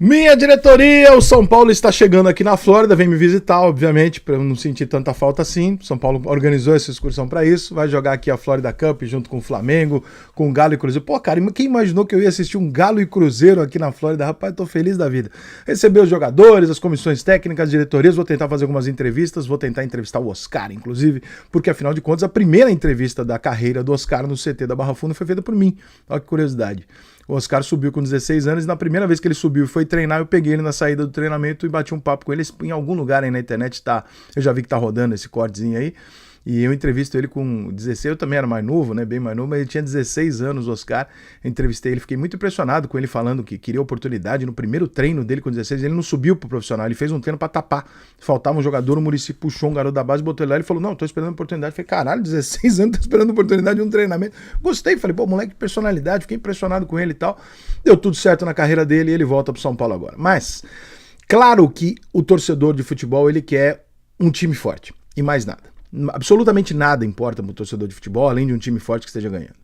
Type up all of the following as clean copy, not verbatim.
Minha diretoria, o São Paulo está chegando aqui na Flórida, vem me visitar, obviamente, para eu não sentir tanta falta assim. São Paulo organizou essa excursão para isso, vai jogar aqui a Florida Cup junto com o Flamengo, com o Galo e Cruzeiro. Pô, cara, quem imaginou que eu ia assistir um Galo e Cruzeiro aqui na Flórida? Rapaz, tô feliz da vida. Receber os jogadores, as comissões técnicas, as diretorias, vou tentar fazer algumas entrevistas, vou tentar entrevistar o Oscar, inclusive, porque afinal de contas a primeira entrevista da carreira do Oscar no CT da Barra Funda foi feita por mim. Olha que curiosidade. O Oscar subiu com 16 anos e na primeira vez que ele subiu e foi treinar, eu peguei ele na saída do treinamento e bati um papo com ele. Em algum lugar aí na internet tá, eu já vi que tá rodando esse cortezinho aí. E eu entrevisto ele com 16, eu também era mais novo, né, bem mais novo, mas ele tinha 16 anos, o Oscar. Eu entrevistei ele, fiquei muito impressionado com ele falando que queria oportunidade no primeiro treino dele com 16, ele não subiu pro profissional, ele fez um treino pra tapar. Faltava um jogador, o Muricy puxou um garoto da base, botou ele lá, ele falou, não, tô esperando oportunidade. Eu falei, caralho, 16 anos, tô esperando oportunidade de um treinamento. Gostei, falei, pô, moleque de personalidade, fiquei impressionado com ele e tal. Deu tudo certo na carreira dele e ele volta pro São Paulo agora. Mas, claro que o torcedor de futebol, ele quer um time forte e mais nada. Absolutamente nada importa para o torcedor de futebol, além de um time forte que esteja ganhando.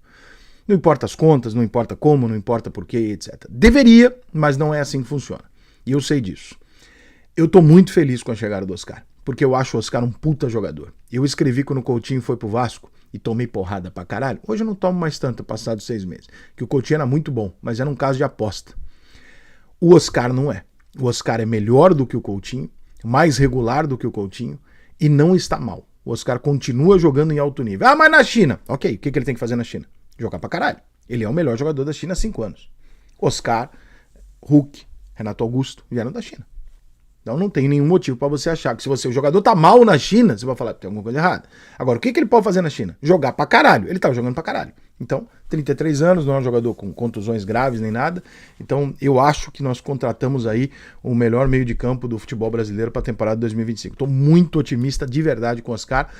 Não importa as contas, não importa como, não importa porquê, etc. Deveria, mas não é assim que funciona. E eu sei disso. Eu tô muito feliz com a chegada do Oscar, porque eu acho o Oscar um puta jogador. Eu escrevi quando o Coutinho foi pro Vasco e tomei porrada pra caralho. Hoje eu não tomo mais tanto, passados 6 meses. Que o Coutinho era muito bom, mas era um caso de aposta. O Oscar não é. O Oscar é melhor do que o Coutinho, mais regular do que o Coutinho e não está mal. O Oscar continua jogando em alto nível. Ah, mas na China. Ok, o que ele tem que fazer na China? Jogar pra caralho. Ele é o melhor jogador da China há 5 anos. Oscar, Hulk, Renato Augusto vieram da China. Então não tem nenhum motivo pra você achar que se o jogador tá mal na China, você vai falar, tem alguma coisa errada. Agora, o que ele pode fazer na China? Jogar pra caralho. Ele tava jogando pra caralho. Então, 33 anos, não é um jogador com contusões graves nem nada. Então, eu acho que nós contratamos aí o melhor meio de campo do futebol brasileiro para a temporada de 2025. Estou muito otimista de verdade com o Oscar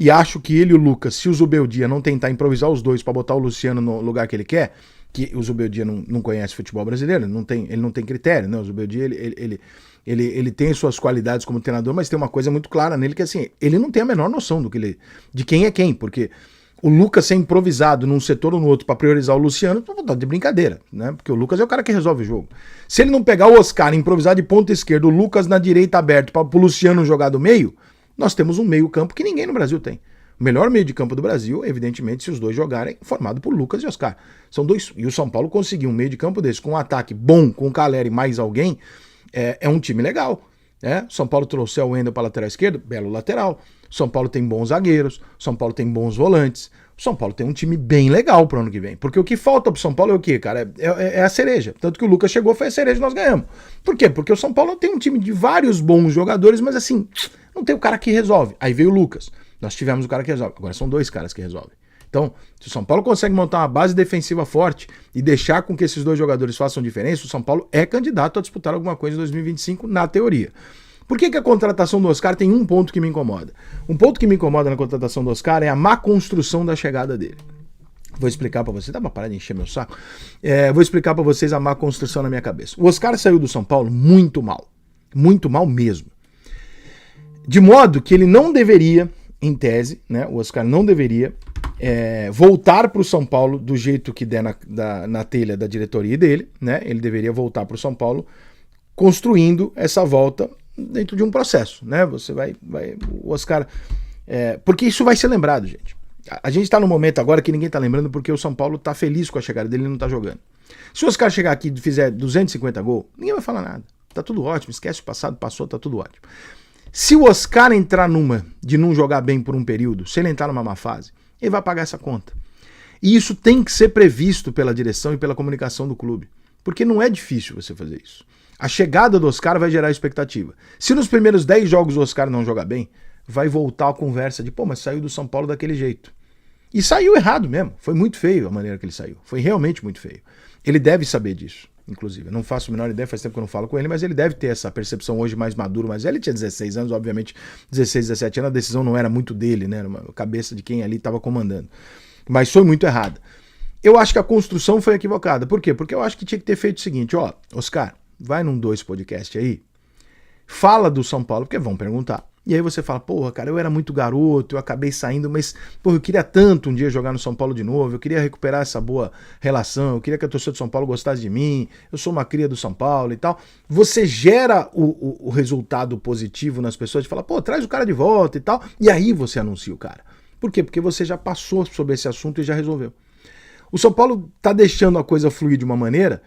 e acho que ele e o Lucas, se o Zubeldia não tentar improvisar os dois para botar o Luciano no lugar que ele quer, que o Zubeldia não conhece futebol brasileiro, ele não tem critério, né? O Zubeldia, ele tem suas qualidades como treinador, mas tem uma coisa muito clara nele que assim, ele não tem a menor noção de quem é quem, porque o Lucas ser improvisado num setor ou no outro para priorizar o Luciano, tá de brincadeira, né? Porque o Lucas é o cara que resolve o jogo. Se ele não pegar o Oscar e improvisar de ponta esquerda, o Lucas na direita aberto para o Luciano jogar do meio, nós temos um meio campo que ninguém no Brasil tem. O melhor meio de campo do Brasil, evidentemente, se os dois jogarem, formado por Lucas e Oscar. São dois. E o São Paulo conseguiu um meio de campo desse, com um ataque bom, com o Caleri e mais alguém, é um time legal. Né? São Paulo trouxe o Wendel para lateral esquerdo, belo lateral. São Paulo tem bons zagueiros, São Paulo tem bons volantes. O São Paulo tem um time bem legal pro ano que vem. Porque o que falta pro São Paulo é o quê, cara? É a cereja. Tanto que o Lucas chegou, foi a cereja e nós ganhamos. Por quê? Porque o São Paulo tem um time de vários bons jogadores, mas assim, não tem o cara que resolve. Aí veio o Lucas. Nós tivemos o cara que resolve. Agora são 2 caras que resolvem. Então, se o São Paulo consegue montar uma base defensiva forte e deixar com que esses 2 jogadores façam diferença, o São Paulo é candidato a disputar alguma coisa em 2025, na teoria. Por que a contratação do Oscar tem um ponto que me incomoda? Um ponto que me incomoda na contratação do Oscar é a má construção da chegada dele. Vou explicar pra vocês, dá uma parada de encher meu saco. Vou explicar pra vocês a má construção na minha cabeça. O Oscar saiu do São Paulo muito mal mesmo. De modo que ele não deveria, em tese, né, o Oscar não deveria voltar pro São Paulo do jeito que der na telha da diretoria dele, né? Ele deveria voltar pro São Paulo construindo essa volta dentro de um processo, né? Você vai o Oscar, porque isso vai ser lembrado, gente. A gente tá num momento agora que ninguém tá lembrando porque o São Paulo tá feliz com a chegada dele e não tá jogando. Se o Oscar chegar aqui e fizer 250 gols, ninguém vai falar nada. Tá tudo ótimo, esquece o passado, passou, tá tudo ótimo. Se o Oscar entrar numa de não jogar bem por um período, se ele entrar numa má fase, ele vai pagar essa conta. E isso tem que ser previsto pela direção e pela comunicação do clube, porque não é difícil você fazer isso. A chegada do Oscar vai gerar expectativa. Se nos primeiros 10 jogos o Oscar não jogar bem, vai voltar a conversa de, pô, mas saiu do São Paulo daquele jeito. E saiu errado mesmo. Foi muito feio a maneira que ele saiu. Foi realmente muito feio. Ele deve saber disso, inclusive. Eu não faço a menor ideia, faz tempo que eu não falo com ele, mas ele deve ter essa percepção hoje mais maduro. Mas ele tinha 16 anos, obviamente, 16, 17 anos, a decisão não era muito dele, né? Era uma cabeça de quem ali estava comandando. Mas foi muito errada. Eu acho que a construção foi equivocada. Por quê? Porque eu acho que tinha que ter feito o seguinte, ó, Oscar, vai num 2 podcast aí, fala do São Paulo, porque vão perguntar. E aí você fala, porra, cara, eu era muito garoto, eu acabei saindo, mas, porra, eu queria tanto um dia jogar no São Paulo de novo, eu queria recuperar essa boa relação, eu queria que a torcida do São Paulo gostasse de mim, eu sou uma cria do São Paulo e tal. Você gera o resultado positivo nas pessoas, de falar, pô, traz o cara de volta e tal, e aí você anuncia o cara. Por quê? Porque você já passou sobre esse assunto e já resolveu. O São Paulo tá deixando a coisa fluir de uma maneira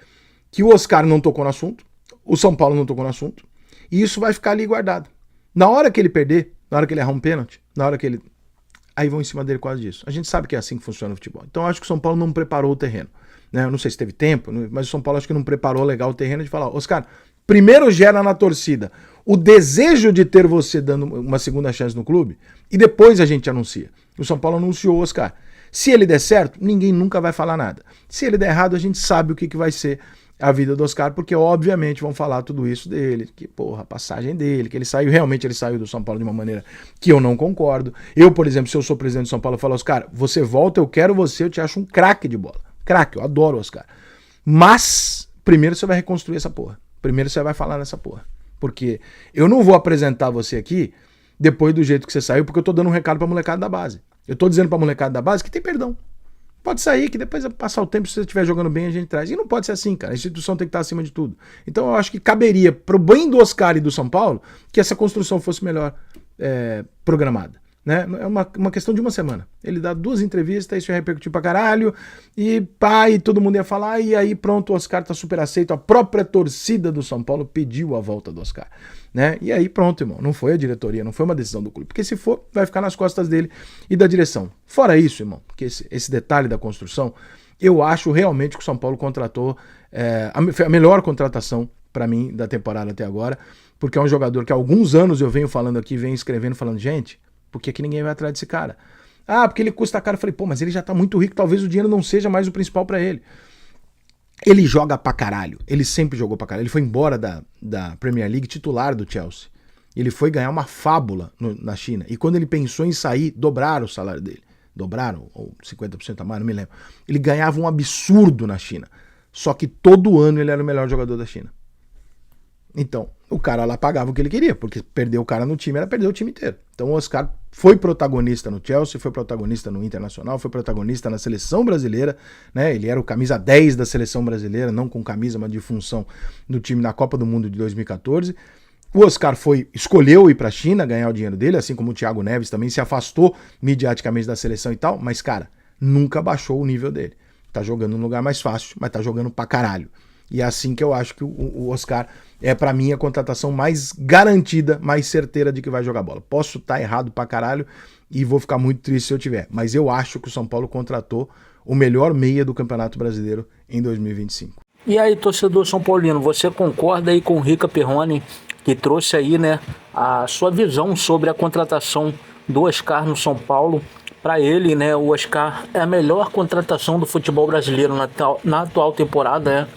que o Oscar não tocou no assunto, o São Paulo não tocou no assunto, e isso vai ficar ali guardado. Na hora que ele perder, na hora que ele errar um pênalti, na hora que ele... Aí vão em cima dele quase disso. A gente sabe que é assim que funciona o futebol. Então eu acho que o São Paulo não preparou o terreno. Né? Eu não sei se teve tempo, mas o São Paulo acho que não preparou legal o terreno de falar, Oscar, primeiro gera na torcida o desejo de ter você dando uma segunda chance no clube e depois a gente anuncia. O São Paulo anunciou o Oscar. Se ele der certo, ninguém nunca vai falar nada. Se ele der errado, a gente sabe o que vai ser a vida do Oscar, porque obviamente vão falar tudo isso dele, que porra, a passagem dele, que ele saiu, realmente ele saiu do São Paulo de uma maneira que eu não concordo. Eu, por exemplo, se eu sou presidente do São Paulo, eu falo, Oscar, você volta, eu quero você, eu te acho um craque de bola. Craque, eu adoro o Oscar. Mas, primeiro você vai reconstruir essa porra. Primeiro você vai falar nessa porra. Porque eu não vou apresentar você aqui depois do jeito que você saiu, porque eu tô dando um recado pra molecada da base. Eu tô dizendo pra molecada da base que tem perdão. Pode sair, que depois, passar o tempo, se você estiver jogando bem, a gente traz. E não pode ser assim, cara. A instituição tem que estar acima de tudo. Então eu acho que caberia, pro bem do Oscar e do São Paulo, que essa construção fosse melhor programada. Né? É uma questão de uma semana. Ele dá 2 entrevistas, isso ia repercutir pra caralho, e pá, e todo mundo ia falar, e aí pronto, o Oscar tá super aceito. A própria torcida do São Paulo pediu a volta do Oscar. Né? E aí pronto, irmão, não foi a diretoria, não foi uma decisão do clube, porque se for, vai ficar nas costas dele e da direção. Fora isso, irmão, que esse detalhe da construção, eu acho realmente que o São Paulo contratou a melhor contratação para mim da temporada até agora, porque é um jogador que há alguns anos eu venho falando aqui, venho escrevendo, falando, gente, por que ninguém vai atrás desse cara? Ah, porque ele custa caro. Eu falei, pô, mas ele já tá muito rico, talvez o dinheiro não seja mais o principal para ele. Ele joga pra caralho. Ele sempre jogou pra caralho. Ele foi embora da Premier League titular do Chelsea. Ele foi ganhar uma fábula na China. E quando ele pensou em sair, dobraram o salário dele. Dobraram, ou 50% a mais, não me lembro. Ele ganhava um absurdo na China. Só que todo ano ele era o melhor jogador da China. Então, o cara lá pagava o que ele queria, porque perder o cara no time era perder o time inteiro. Então o Oscar foi protagonista no Chelsea, foi protagonista no Internacional, foi protagonista na seleção brasileira, né? Ele era o camisa 10 da seleção brasileira, não com camisa, mas de função no time na Copa do Mundo de 2014. O Oscar escolheu ir para a China, ganhar o dinheiro dele, assim como o Thiago Neves também se afastou mediaticamente da seleção e tal, mas cara, nunca baixou o nível dele. Tá jogando no lugar mais fácil, mas tá jogando pra caralho. E é assim que eu acho que o Oscar é, pra mim, a contratação mais garantida, mais certeira de que vai jogar bola. Posso estar errado pra caralho e vou ficar muito triste se eu tiver, mas eu acho que o São Paulo contratou o melhor meia do Campeonato Brasileiro em 2025. E aí, torcedor São Paulino, você concorda aí com o Rica Perrone, que trouxe aí, né, a sua visão sobre a contratação do Oscar no São Paulo? Para ele, né, o Oscar é a melhor contratação do futebol brasileiro na atual temporada, né?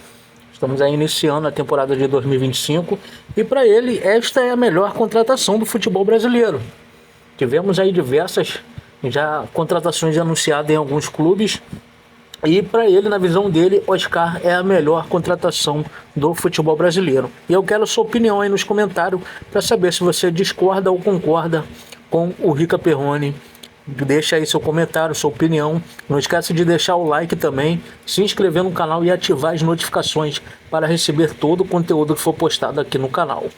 Estamos aí iniciando a temporada de 2025 e para ele esta é a melhor contratação do futebol brasileiro. Tivemos aí diversas já contratações anunciadas em alguns clubes e para ele, na visão dele, Oscar é a melhor contratação do futebol brasileiro. E eu quero a sua opinião aí nos comentários para saber se você discorda ou concorda com o Rica Perrone. Deixa aí seu comentário, sua opinião. Não esqueça de deixar o like também, se inscrever no canal e ativar as notificações para receber todo o conteúdo que for postado aqui no canal.